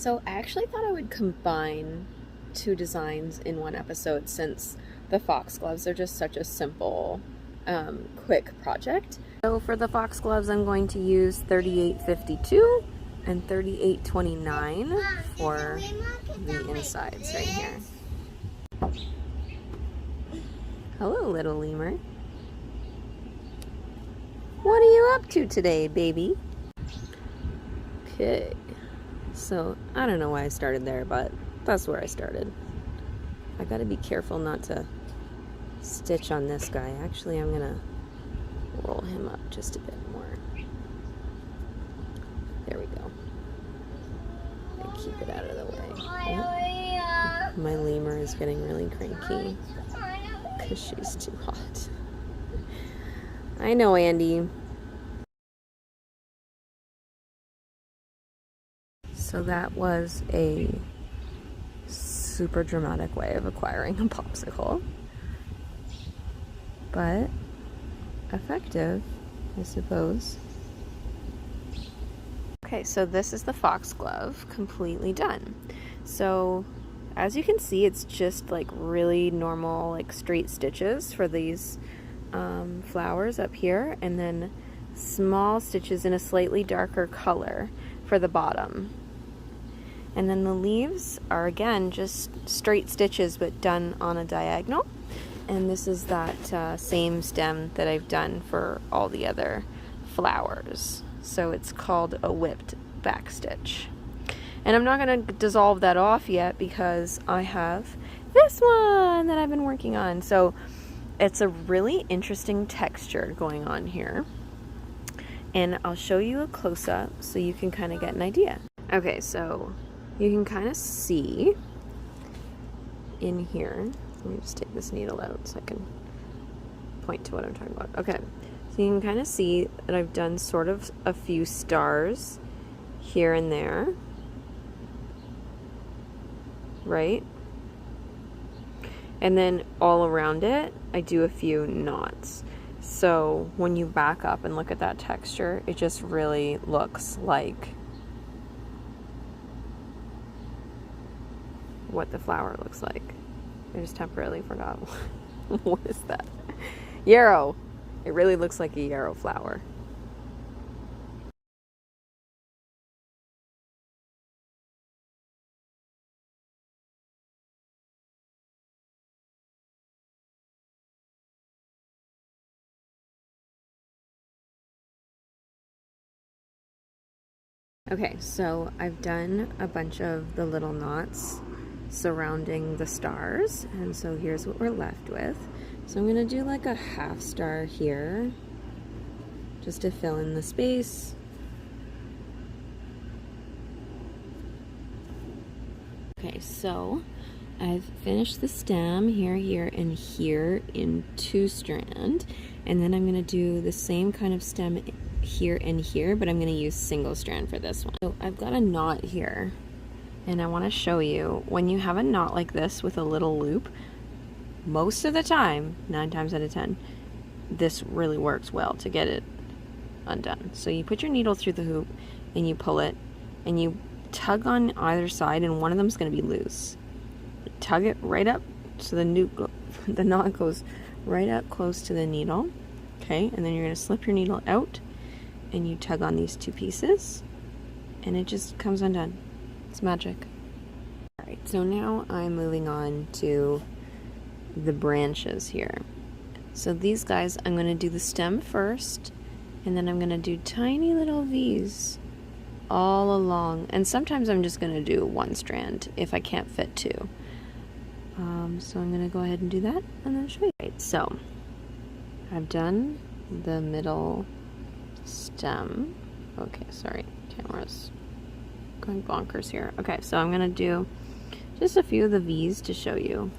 So I actually thought I would combine two designs in one episode since the foxgloves are just such a simple, quick project. So for the foxgloves, I'm going to use 3852 and 3829 for the insides right here. Hello, little lemur. What are you up to today, baby? Okay. So, I don't know why I started there, but that's where I started. I gotta be careful not to stitch on this guy. Actually, I'm gonna roll him up just a bit more. There we go. And keep it out of the way. Oh, my lemur is getting really cranky because she's too hot. I know, Andy. So that was a super dramatic way of acquiring a popsicle, but effective, I suppose. Okay, so this is the foxglove completely done. So as you can see, it's just like really normal, like straight stitches for these flowers up here, and then small stitches in a slightly darker color for the bottom. And then the leaves are again just straight stitches but done on a diagonal. And this is that same stem that I've done for all the other flowers. So it's called a whipped back stitch. And I'm not going to dissolve that off yet because I have this one that I've been working on. So it's a really interesting texture going on here. And I'll show you a close-up so you can kind of get an idea. Okay, so you can kind of see in here. Let me just take this needle out so I can point to what I'm talking about. Okay, so you can kind of see that I've done sort of a few stars here and there, right? And then all around it, I do a few knots. So when you back up and look at that texture, it just really looks like what the flower looks like. I just temporarily forgot. What is that? Yarrow. It really looks like a yarrow flower. Okay, so I've done a bunch of the little knots surrounding the stars, and so here's what we're left with. So I'm gonna do like a half star here just to fill in the space. Okay, so I've finished the stem here, and here in 2-strand, and then I'm gonna do the same kind of stem here and here, but I'm gonna use single strand for this one. So I've got a knot here, and I wanna show you, when you have a knot like this with a little loop, most of the time, 9 times out of 10, this really works well to get it undone. So you put your needle through the hoop and you pull it and you tug on either side, and one of them is going to be loose. Tug it right up so the knot goes right up close to the needle. Okay, and then you're going to slip your needle out and you tug on these 2 pieces and it just comes undone. It's magic. Alright, so now I'm moving on to the branches here. So these guys, I'm going to do the stem first, and then I'm going to do tiny little V's all along, and sometimes I'm just going to do 1 strand if I can't fit 2. So I'm going to go ahead and do that and then show you. Right, so I've done the middle stem. Okay, sorry, camera's going bonkers here. Okay, so I'm going to do just a few of the V's to show you.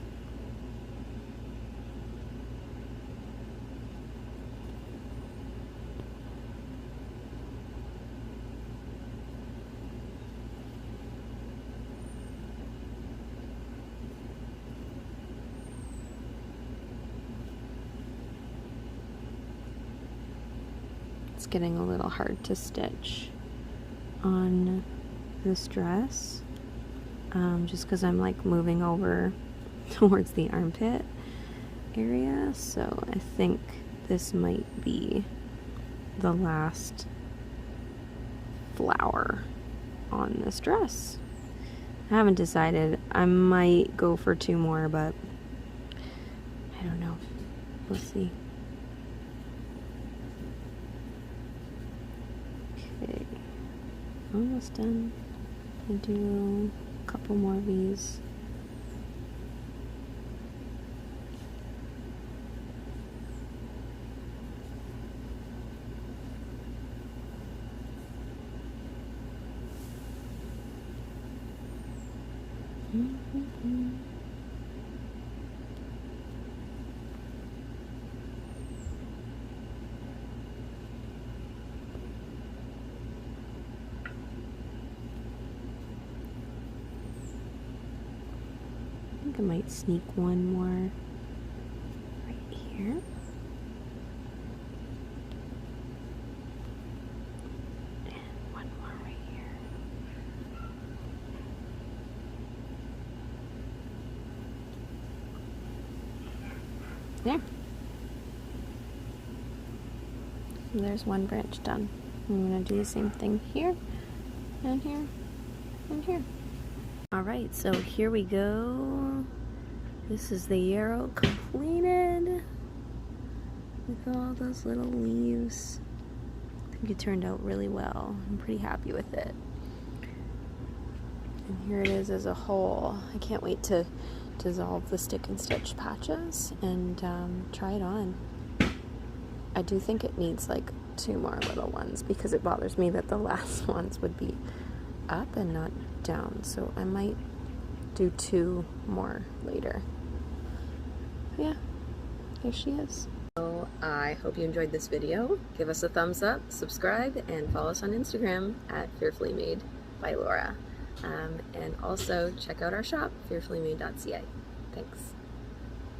It's getting a little hard to stitch on this dress. just because I'm like moving over towards the armpit area. So I think this might be the last flower on this dress. I haven't decided. I might go for 2 more, but I don't know. We'll see. Okay, almost done. I do a couple more of these. I think I might sneak one more right here. And one more right here. There. So there's one branch done. I'm going to do the same thing here, and here, and here. Alright, so here we go. This is the Yarrow completed with all those little leaves. I think it turned out really well. I'm pretty happy with it. And here it is as a whole. I can't wait to dissolve the stick and stitch patches and try it on. I do think it needs like 2 more little ones because it bothers me that the last ones would be up and not down, so I might do 2 more later. Yeah, here she is. So I hope you enjoyed this video. Give us a thumbs up, subscribe, and follow us on Instagram at Fearfully Made by Laura. And also check out our shop, fearfullymade.ca. Thanks.